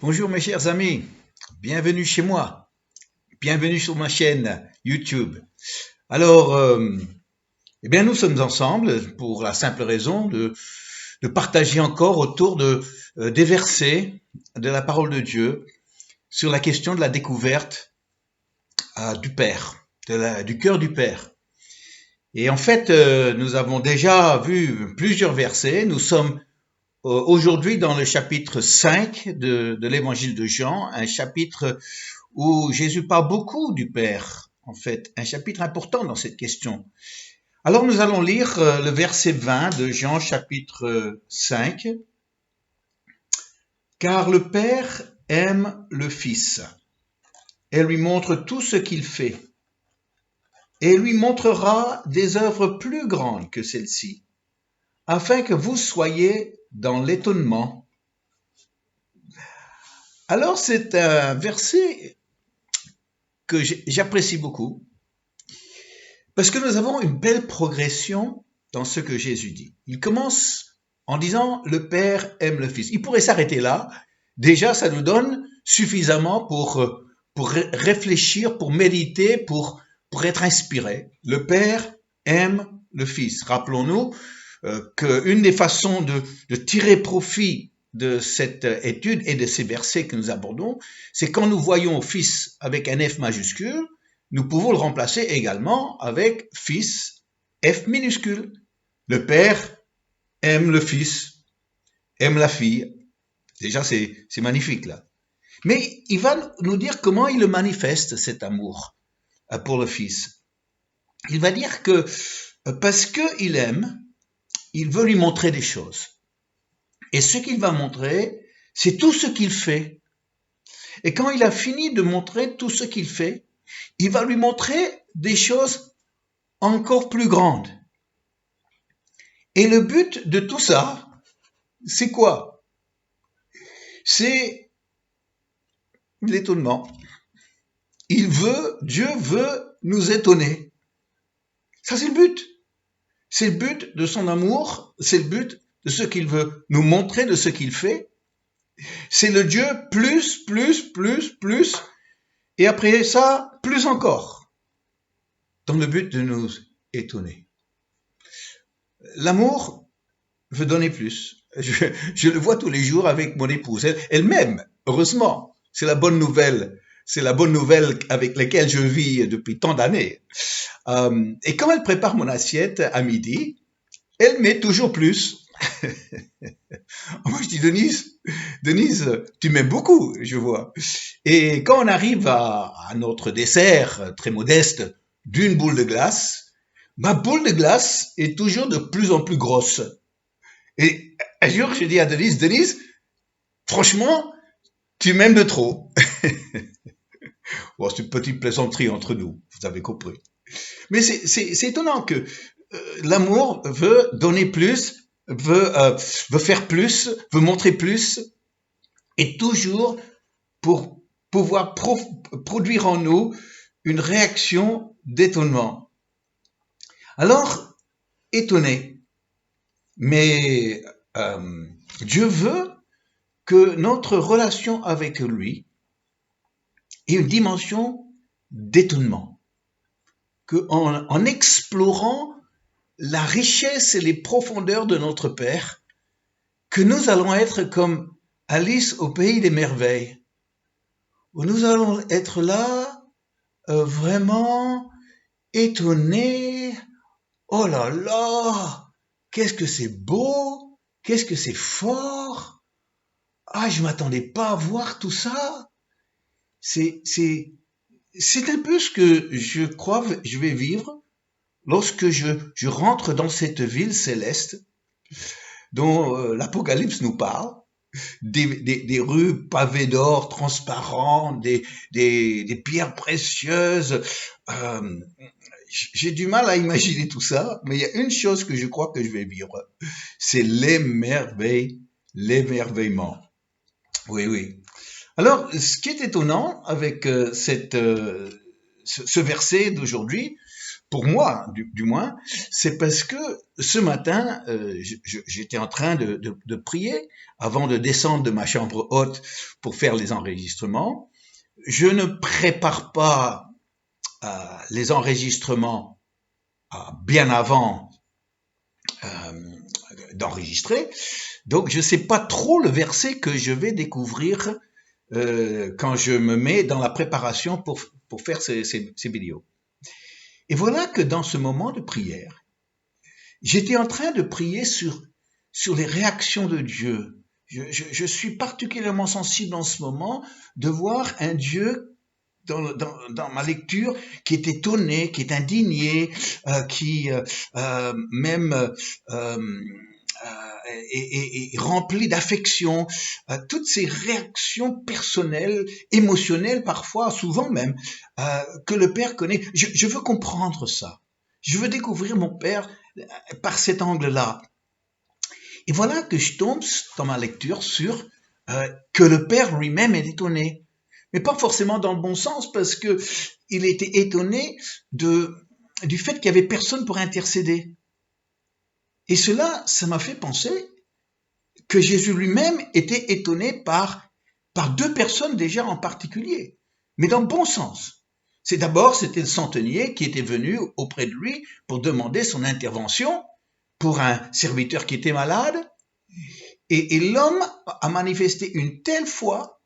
Bonjour mes chers amis, bienvenue chez moi, bienvenue sur ma chaîne YouTube. Alors, nous sommes ensemble pour la simple raison de partager encore autour des versets de la parole de Dieu sur la question de la découverte du Père, du cœur du Père. Et en fait, nous avons déjà vu plusieurs versets. Nous sommes aujourd'hui dans le chapitre 5 de l'évangile de Jean, un chapitre où Jésus parle beaucoup du Père, en fait, un chapitre important dans cette question. Alors nous allons lire le verset 20 de Jean chapitre 5. Car le Père aime le Fils et lui montre tout ce qu'il fait, et lui montrera des œuvres plus grandes que celles-ci, afin que vous soyez dans l'étonnement. Alors c'est un verset que j'apprécie beaucoup, parce que nous avons une belle progression dans ce que Jésus dit. Il commence en disant « Le Père aime le Fils ». Il pourrait s'arrêter là. Déjà, ça nous donne suffisamment pour réfléchir, pour méditer, pour être inspiré. Le Père aime le Fils. Rappelons-nous qu'une des façons de tirer profit de cette étude et de ces versets que nous abordons, c'est quand nous voyons Fils avec un F majuscule, nous pouvons le remplacer également avec Fils, F minuscule. Le Père aime le Fils, aime la fille. Déjà, c'est magnifique là. Mais il va nous dire comment il le manifeste, cet amour pour le Fils. Il va dire que parce qu'il aime, il veut lui montrer des choses. Et ce qu'il va montrer, c'est tout ce qu'il fait. Et quand il a fini de montrer tout ce qu'il fait, il va lui montrer des choses encore plus grandes. Et le but de tout ça, c'est quoi? C'est l'étonnement. Dieu veut nous étonner. Ça, c'est le but. C'est le but de son amour, c'est le but de ce qu'il veut nous montrer, de ce qu'il fait. C'est le Dieu plus, et après ça, plus encore, dans le but de nous étonner. L'amour veut donner plus. Je le vois tous les jours avec mon épouse. Elle m'aime, heureusement. C'est la bonne nouvelle. C'est la bonne nouvelle avec laquelle je vis depuis tant d'années. Et quand elle prépare mon assiette à midi, elle met toujours plus. Moi, je dis, Denise, tu m'aimes beaucoup, je vois. Et quand on arrive à notre dessert très modeste d'une boule de glace, ma boule de glace est toujours de plus en plus grosse. Et un jour, je dis à Denise, franchement, tu m'aimes de trop. Bon, c'est une petite plaisanterie entre nous, vous avez compris. Mais c'est étonnant que l'amour veut donner plus, veut faire plus, veut montrer plus, et toujours pour pouvoir produire en nous une réaction d'étonnement. Alors, étonné, mais Dieu veut que notre relation avec lui ait une dimension d'étonnement, qu'en explorant la richesse et les profondeurs de notre Père, que nous allons être comme Alice au pays des merveilles, où nous allons être là, vraiment étonnés. Oh là là, qu'est-ce que c'est beau, qu'est-ce que c'est fort. Ah, je m'attendais pas à voir tout ça. C'est un peu ce que je crois je vais vivre lorsque je rentre dans cette ville céleste dont l'Apocalypse nous parle, des rues pavées d'or transparents, des pierres précieuses. Euh, j'ai du mal à imaginer tout ça, mais il y a une chose que je crois que je vais vivre, c'est l'émerveillement. Oui, oui. Alors, ce qui est étonnant avec ce verset d'aujourd'hui, pour moi du moins, c'est parce que ce matin, j'étais en train de prier avant de descendre de ma chambre haute pour faire les enregistrements. Je ne prépare pas les enregistrements bien avant d'enregistrer, donc je ne sais pas trop le verset que je vais découvrir quand je me mets dans la préparation pour faire ces vidéos. Et voilà que dans ce moment de prière, j'étais en train de prier sur les réactions de Dieu. Je suis particulièrement sensible en ce moment de voir un Dieu dans ma lecture qui est étonné, qui est indigné, qui même est rempli d'affection, toutes ces réactions personnelles, émotionnelles parfois, souvent même, que le Père connaît. Je veux comprendre ça. Je veux découvrir mon Père par cet angle-là. Et voilà que je tombe dans ma lecture sur que le Père lui-même est étonné. Mais pas forcément dans le bon sens, parce que il était étonné du fait qu'il y avait personne pour intercéder. Et cela, ça m'a fait penser que Jésus lui-même était étonné par deux personnes déjà en particulier, mais dans le bon sens. C'était le centenier qui était venu auprès de lui pour demander son intervention pour un serviteur qui était malade, et l'homme a manifesté une telle foi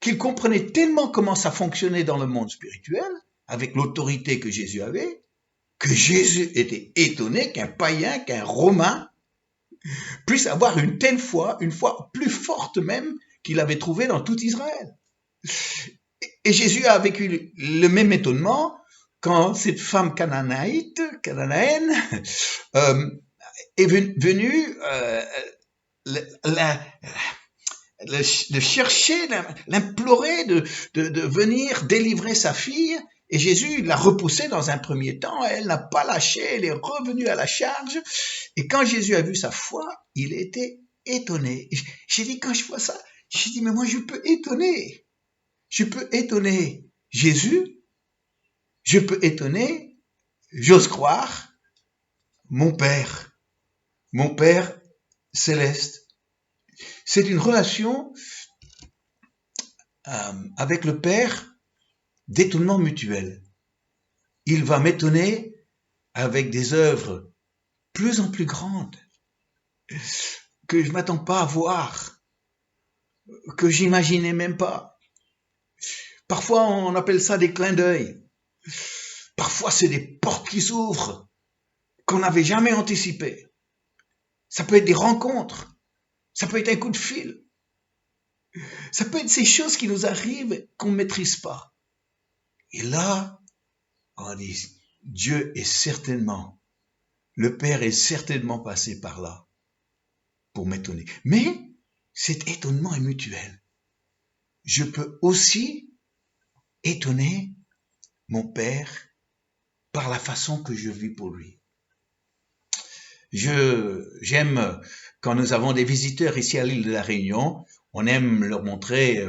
qu'il comprenait tellement comment ça fonctionnait dans le monde spirituel, avec l'autorité que Jésus avait, que Jésus était étonné qu'un païen, qu'un Romain, puisse avoir une telle foi, une foi plus forte même qu'il avait trouvée dans tout Israël. Et Jésus a vécu le même étonnement quand cette femme cananéenne est venue le chercher, l'implorer de venir délivrer sa fille. Et Jésus l'a repoussée dans un premier temps, elle n'a pas lâché, elle est revenue à la charge. Et quand Jésus a vu sa foi, il était étonné. J'ai dit, quand je vois ça, j'ai dit, mais moi je peux étonner Jésus, je peux étonner, j'ose croire, mon Père céleste. C'est une relation avec le Père d'étonnement mutuel. Il va m'étonner avec des œuvres plus en plus grandes que je ne m'attends pas à voir, que j'imaginais même pas. Parfois, on appelle ça des clins d'œil. Parfois, c'est des portes qui s'ouvrent qu'on n'avait jamais anticipées. Ça peut être des rencontres. Ça peut être un coup de fil. Ça peut être ces choses qui nous arrivent qu'on ne maîtrise pas. Et là, on dit, le Père est certainement passé par là pour m'étonner. Mais cet étonnement est mutuel. Je peux aussi étonner mon Père par la façon que je vis pour lui. J'aime quand nous avons des visiteurs ici à l'île de la Réunion, on aime leur montrer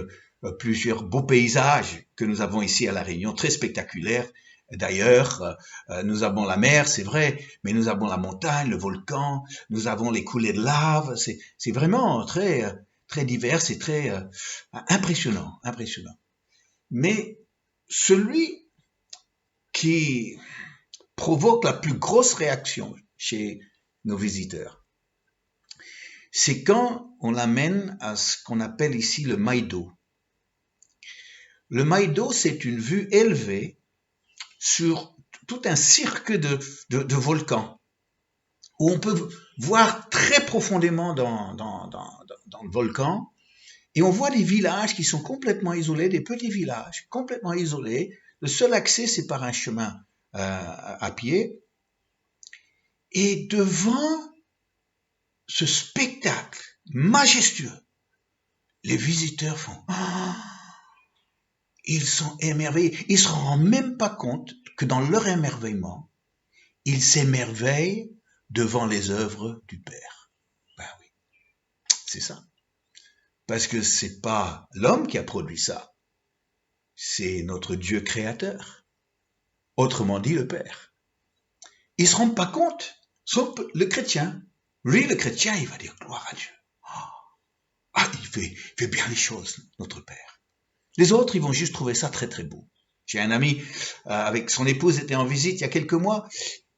plusieurs beaux paysages que nous avons ici à la Réunion, très spectaculaires. D'ailleurs, nous avons la mer, c'est vrai, mais nous avons la montagne, le volcan, nous avons les coulées de lave. C'est vraiment très divers et très impressionnant. Mais celui qui provoque la plus grosse réaction chez nos visiteurs, c'est quand on l'amène à ce qu'on appelle ici le maïdo. Le maïdo, c'est une vue élevée sur tout un cirque de volcans, où on peut voir très profondément dans le volcan, et on voit des villages qui sont complètement isolés, des petits villages complètement isolés. Le seul accès, c'est par un chemin à pied. Et devant ce spectacle majestueux, les visiteurs font ils sont émerveillés. Ils ne se rendent même pas compte que dans leur émerveillement, ils s'émerveillent devant les œuvres du Père. Ben oui, c'est ça. Parce que c'est pas l'homme qui a produit ça, c'est notre Dieu créateur. autrement dit le Père. Ils ne se rendent pas compte, sauf le chrétien. Lui, le chrétien, il va dire gloire à Dieu. Il fait bien les choses, notre Père. Les autres, ils vont juste trouver ça très très beau. J'ai un ami avec son épouse était en visite il y a quelques mois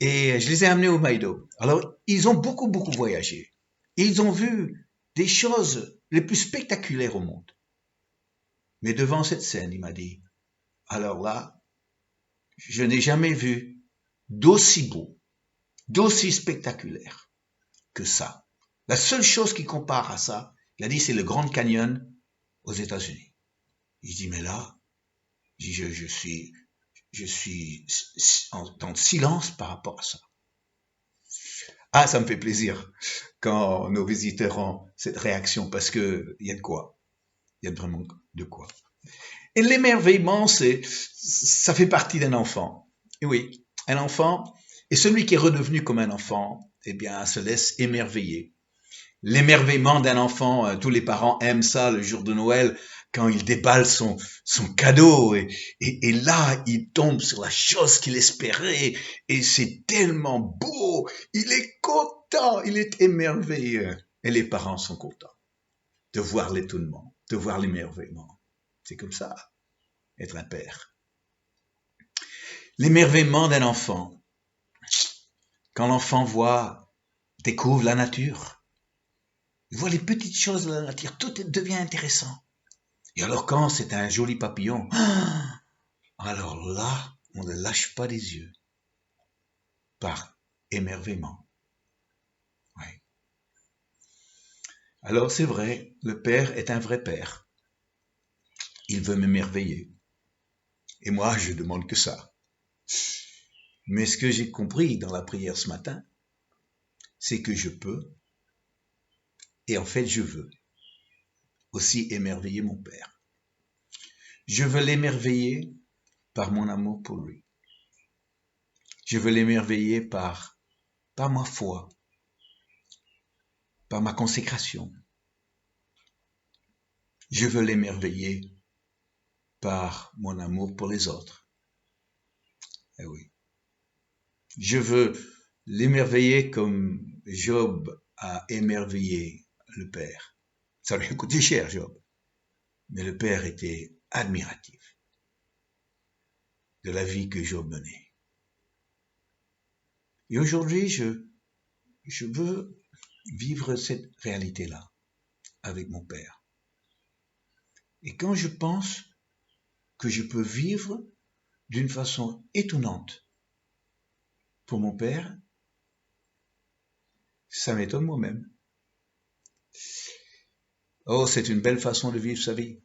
et je les ai amenés au Maïdo. Alors, ils ont beaucoup voyagé. Et ils ont vu des choses les plus spectaculaires au monde. Mais devant cette scène, il m'a dit, alors là, je n'ai jamais vu d'aussi beau, d'aussi spectaculaire que ça. La seule chose qui compare à ça, il a dit, c'est le Grand Canyon aux États-Unis. Il dit, mais là, je suis en silence par rapport à ça. Ah, ça me fait plaisir quand nos visiteurs ont cette réaction parce que il y a de quoi. Il y a vraiment de quoi. Et l'émerveillement, ça fait partie d'un enfant. Et oui, un enfant, et celui qui est redevenu comme un enfant, eh bien, se laisse émerveiller. L'émerveillement d'un enfant, tous les parents aiment ça le jour de Noël, quand il déballe son cadeau et là, il tombe sur la chose qu'il espérait et c'est tellement beau, il est content, il est émerveillé. Et les parents sont contents de voir l'étonnement, de voir l'émerveillement. C'est comme ça, être un père. L'émerveillement d'un enfant, quand l'enfant découvre la nature, il voit les petites choses de la nature, tout devient intéressant. Et alors quand c'est un joli papillon, alors là, on ne lâche pas les yeux par émerveillement. Ouais. Alors c'est vrai, le Père est un vrai Père. Il veut m'émerveiller. Et moi, je demande que ça. Mais ce que j'ai compris dans la prière ce matin, c'est que je peux, et en fait je veux, aussi émerveiller mon Père. Je veux l'émerveiller par mon amour pour lui. Je veux l'émerveiller par ma foi, par ma consécration. Je veux l'émerveiller par mon amour pour les autres. Eh oui. Je veux l'émerveiller comme Job a émerveillé le Père. Ça lui a coûté cher, Job. Mais le Père était admiratif de la vie que Job menait. Et aujourd'hui, je veux vivre cette réalité-là avec mon Père. Et quand je pense que je peux vivre d'une façon étonnante pour mon Père, ça m'étonne moi-même. Oh, c'est une belle façon de vivre sa vie.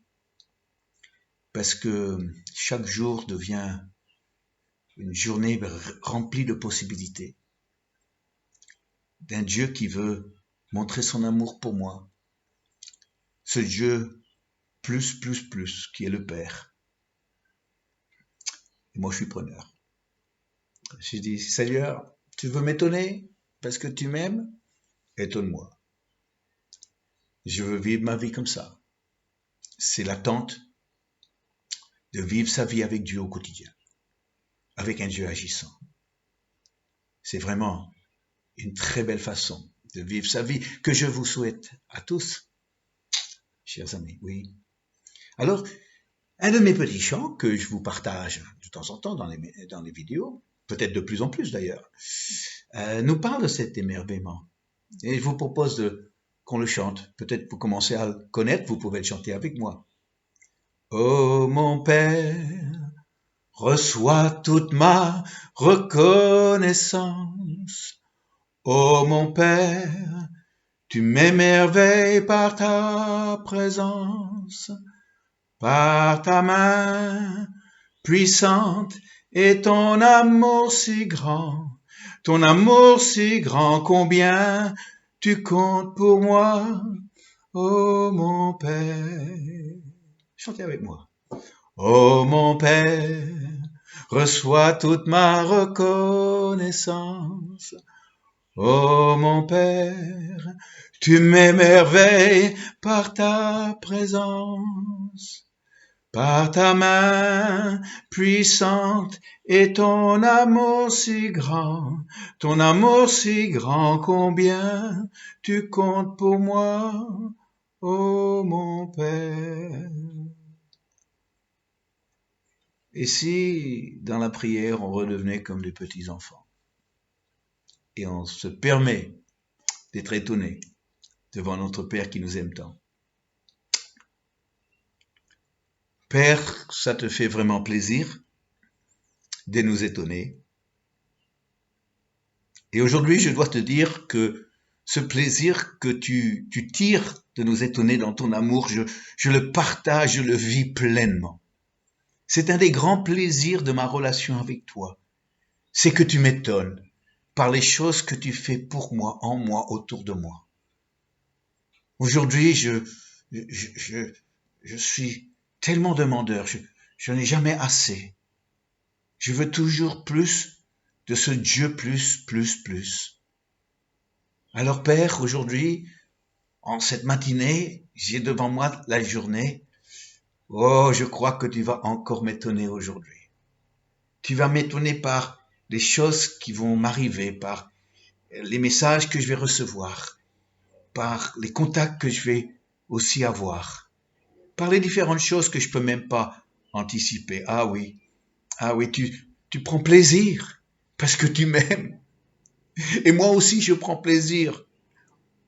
Parce que chaque jour devient une journée remplie de possibilités. D'un Dieu qui veut montrer son amour pour moi. Ce Dieu plus, qui est le Père. Et moi, je suis preneur. Je dis, Seigneur, tu veux m'étonner parce que tu m'aimes? Étonne-moi. Je veux vivre ma vie comme ça. C'est l'attente de vivre sa vie avec Dieu au quotidien, avec un Dieu agissant. C'est vraiment une très belle façon de vivre sa vie que je vous souhaite à tous, chers amis. Oui. Alors, un de mes petits chants que je vous partage de temps en temps dans les vidéos, peut-être de plus en plus d'ailleurs, nous parle de cet émerveillement. Et je vous propose qu'on le chante. Peut-être vous commencez à le connaître, vous pouvez le chanter avec moi. Oh mon Père, reçois toute ma reconnaissance. Oh mon Père, tu m'émerveilles par ta présence, par ta main puissante et ton amour si grand combien tu comptes pour moi, oh mon Père. Chantez avec moi. Oh mon Père, reçois toute ma reconnaissance. Oh mon Père, tu m'émerveilles par ta présence, Par ta main puissante et ton amour si grand, combien tu comptes pour moi, ô mon Père. Et si, dans la prière, on redevenait comme des petits enfants, et on se permet d'être étonné devant notre Père qui nous aime tant. Père, ça te fait vraiment plaisir de nous étonner. Et aujourd'hui, je dois te dire que ce plaisir que tu tires de nous étonner dans ton amour, je le partage, je le vis pleinement. C'est un des grands plaisirs de ma relation avec toi. C'est que tu m'étonnes par les choses que tu fais pour moi, en moi, autour de moi. Aujourd'hui, je suis tellement demandeur, je n'ai jamais assez. Je veux toujours plus de ce Dieu plus. Alors Père, aujourd'hui, en cette matinée, j'ai devant moi la journée. Oh, je crois que tu vas encore m'étonner aujourd'hui. Tu vas m'étonner par les choses qui vont m'arriver, par les messages que je vais recevoir, par les contacts que je vais aussi avoir, par les différentes choses que je peux même pas anticiper. Ah oui, tu prends plaisir parce que tu m'aimes. Et moi aussi, je prends plaisir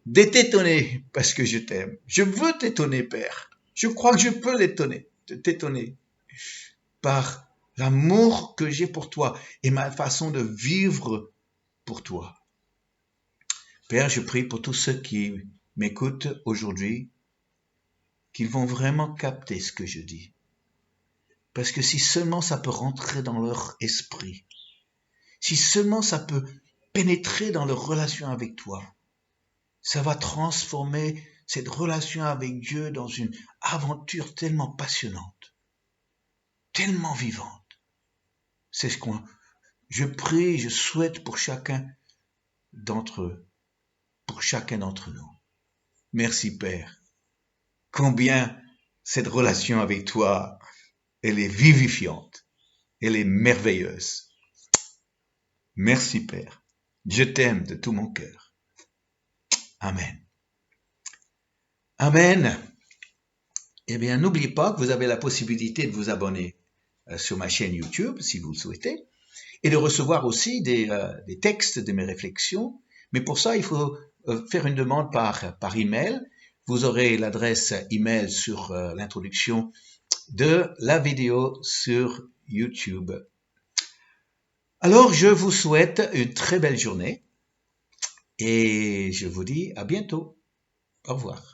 de t'étonner parce que je t'aime. Je veux t'étonner, Père. Je crois que je peux t'étonner par l'amour que j'ai pour toi et ma façon de vivre pour toi. Père, je prie pour tous ceux qui m'écoutent aujourd'hui, qu'ils vont vraiment capter ce que je dis. Parce que si seulement ça peut rentrer dans leur esprit, si seulement ça peut pénétrer dans leur relation avec toi, ça va transformer cette relation avec Dieu dans une aventure tellement passionnante, tellement vivante. C'est ce qu'on, je prie, je souhaite pour chacun d'entre eux, pour chacun d'entre nous. Merci Père. Combien cette relation avec toi, elle est vivifiante, elle est merveilleuse. Merci Père. Je t'aime de tout mon cœur. Amen. Amen. Eh bien, n'oubliez pas que vous avez la possibilité de vous abonner sur ma chaîne YouTube, si vous le souhaitez, et de recevoir aussi des textes de mes réflexions. Mais pour ça, il faut faire une demande par email. Vous aurez l'adresse email sur l'introduction de la vidéo sur YouTube. Alors, je vous souhaite une très belle journée et je vous dis à bientôt. Au revoir.